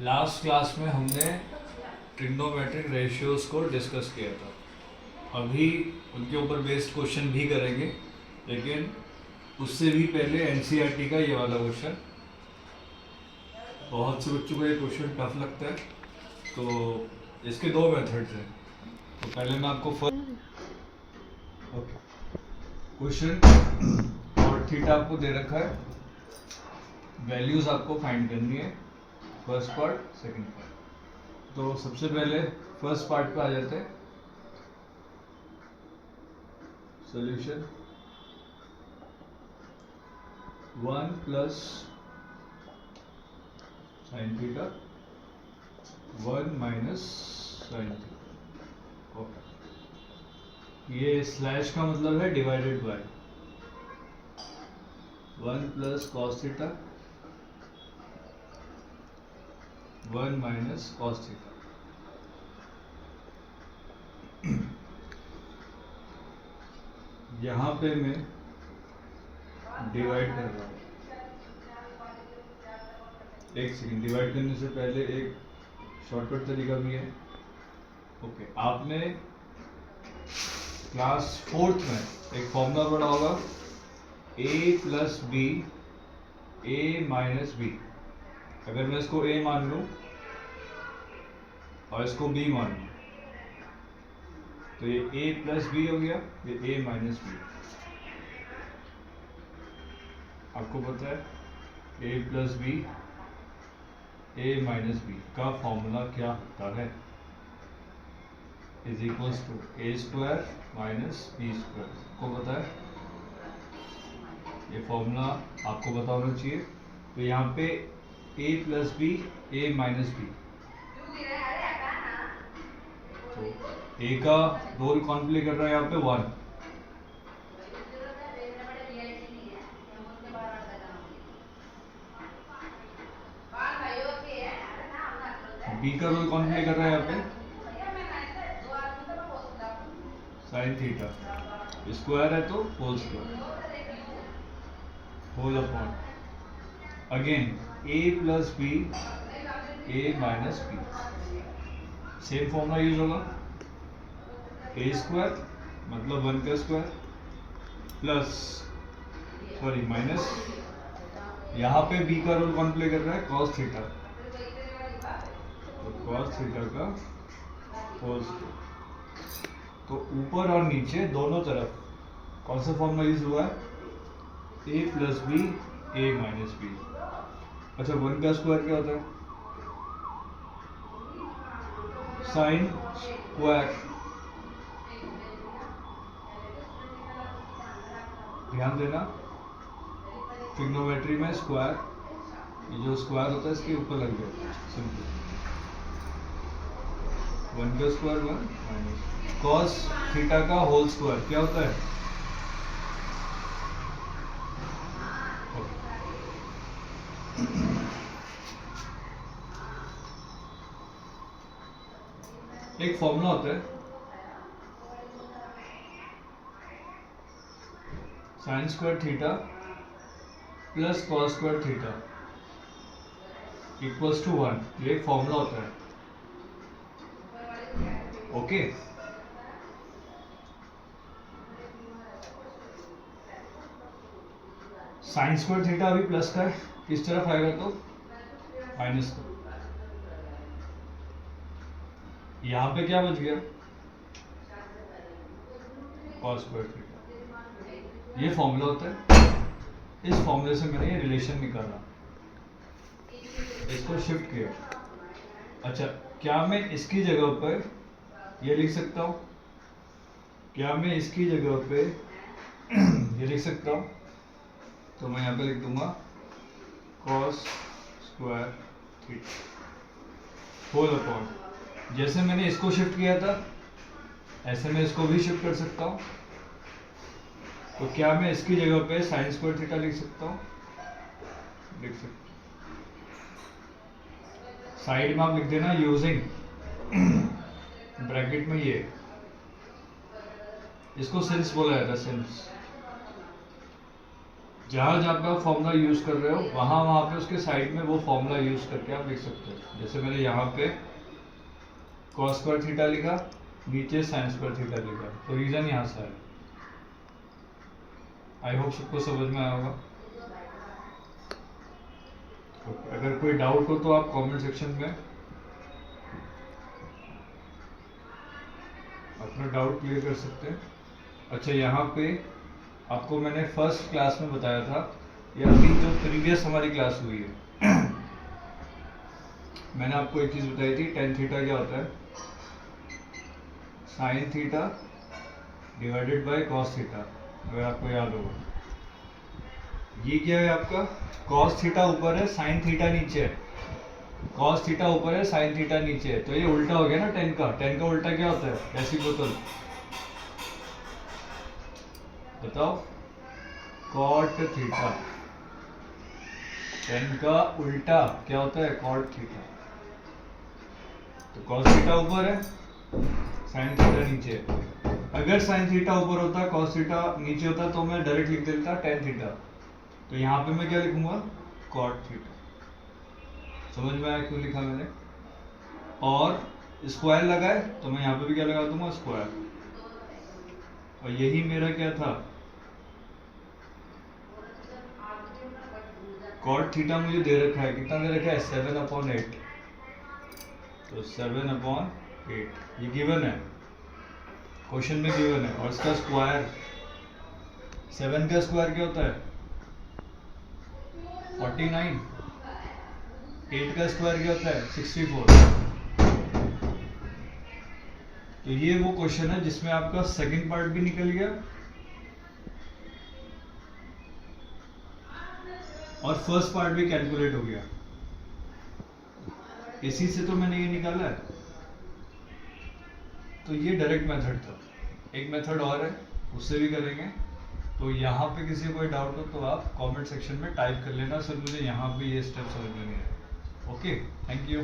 Last class में हमने trigonometric ratios को डिस्कस किया था। अभी उनके ऊपर बेस्ड क्वेश्चन भी करेंगे, लेकिन उससे भी पहले एनसीईआरटी का ये वाला क्वेश्चन, बहुत से बच्चों को ये क्वेश्चन टफ लगता है। तो इसके दो मेथड्स हैं। तो पहले मैं आपको क्वेश्चन और थीटा आपको दे रखा है, वैल्यूज आपको फाइंड करनी है, फर्स्ट पार्ट सेकंड पार्ट। तो सबसे पहले फर्स्ट पार्ट पे आ जाते हैं। Solution 1 plus sine theta 1 minus sine theta. Okay, ये स्लैश का मतलब है divided by 1 plus cos theta 1 minus cos theta. यहाँ पे मैं डिवाइड कर रहा हूँ। एक सेकेंड, डिवाइड करने से पहले एक शॉर्टकट तरीका भी है। ओके, आपने क्लास 4th में एक फॉर्मूला पढ़ा होगा, a plus b a minus b. अगर मैं इसको a मान लूँ और इसको b मान लूँ तो ये a प्लस बी हो गया, ये a माइनस बी। आपको पता है a plus b a minus b का फॉर्मूला क्या होता है? Is equals to a square minus b square. आपको पता है, ये फॉर्मूला आपको पता होना चाहिए। तो यहाँ पे a plus b a minus b, तो a का रोल कौन प्ले कर रहा है यहाँ पे? 1। b का रोल कौन प्ले कर रहा है यहाँ पे? Sine theta. स्क्वायर है तो whole square, whole upon again a plus b a minus b. Same formula use होगा, ए स्क्वायर मतलब 1 का स्क्वायर प्लस सॉरी माइनस, यहाँ पे b का रोल कौन प्ले कर रहा है? कॉस थीटा, तो कॉस थीटा का होल स्क्वायर। तो ऊपर और नीचे दोनों तरफ कौन सा फॉर्मूला यूज हुआ है? a plus b a minus b. अच्छा, 1 का स्क्वायर क्या होता है? Sine square. ध्यान देना, ट्रिग्नोमेट्री में स्क्वायर, ये जो स्क्वायर होता है इसके ऊपर लग जाता है। सिंपल, 1 का स्क्वायर 1 माइनस कॉस थीटा का होल स्क्वायर क्या होता है? एक फॉर्मूला होता है, sine square theta plus cos square theta equals to 1। ये एक फॉर्मूला होता है। ओके, साइन स्क्वायर थीटा अभी प्लस का है, किस तरफ आएगा तो माइनस का। यहाँ पे क्या बच गया? Cos square theta. ये फॉर्मूला होता है, इस फॉर्मूले से मैंने ये रिलेशन निकाला, इसको शिफ्ट किया। अच्छा, क्या मैं इसकी जगह पर ये लिख सकता हूँ? क्या मैं इसकी जगह पे ये लिख सकता हूँ? तो मैं यहाँ पे लिख दूंगा cos square theta whole upon, जैसे मैंने इसको शिफ्ट किया था ऐसे मैं इसको भी शिफ्ट कर सकता हूँ। तो क्या मैं इसकी जगह पे साइन स्क्वायर थीटा लिख सकता हूँ? लिख सकता हूँ। साइड में आप लिख देना यूजिंग ब्रैकेट में, ये इसको सिंस बोला जाता है, सिंस। जहाँ जहाँ पे आप फॉर्मूला यूज कर रहे हो वहाँ पे उसके साइड में वो फॉर्मूला यूज करके आप लिख सकते हो। जैसे मैंने यहाँ पे cos स्क्वायर थीटा लिखा, नीचे sin स्क्वायर थीटा लिखा, तो रीजन यहाँ से है। आई होप सबको समझ में आया होगा। अगर कोई डाउट हो तो आप कमेंट सेक्शन में अपना डाउट क्लियर कर सकते हैं। अच्छा, यहाँ पे आपको मैंने फर्स्ट क्लास में बताया था, या अभी जो प्रीवियस हमारी क्लास हुई है मैंने आपको एक चीज बताई थी, टेन थीटा क्या होता है, sine theta divided by cos theta, अगर आपको याद होगा। ये क्या है आपका, कॉस थीटा ऊपर है, साइन थीटा नीचे है। कॉस थीटा ऊपर है, साइन थीटा नीचे है, तो ये उल्टा हो गया ना टेन का। टेन का उल्टा क्या होता है, रेसिप्रोकल। बताओ, कॉट थीटा। टेन का उल्टा क्या होता है, कॉट थीटा। तो कॉस थीटा ऊपर है, साइन थीटा नीचे है। अगर साइन थीटा ऊपर होता, कॉस थीटा नीचे होता, तो मैं डायरेक्ट लिख देता टेन थीटा। तो यहाँ पे मैं क्या लिखूंगा, कॉट थीटा। समझ में आया क्यों लिखा मैंने। और स्क्वायर लगा है तो मैं यहाँ पे भी क्या लगा दूंगा, स्क्वायर। और यही मेरा क्या था, कॉट थीटा मुझे दे रखा है, कितना दे रखा है, 7/8। तो 7/8 ये गिवन है, क्वेश्चन में गिवन है। और इसका स्क्वायर, 7 का स्क्वायर क्या होता है, 49। 8 का स्क्वायर क्या होता है, 64। तो ये वो क्वेश्चन है जिसमें आपका सेकंड पार्ट भी निकल गया और फर्स्ट पार्ट भी कैलकुलेट हो गया। इसी से तो मैंने ये निकाला है। तो ये डायरेक्ट मेथड था। एक मेथड और है, उससे भी करेंगे। तो यहाँ पे किसी को कोई डाउट हो तो आप कमेंट सेक्शन में टाइप कर लेना, सर मुझे यहाँ पे ये स्टेप समझ में नहीं आया। Okay, thank you.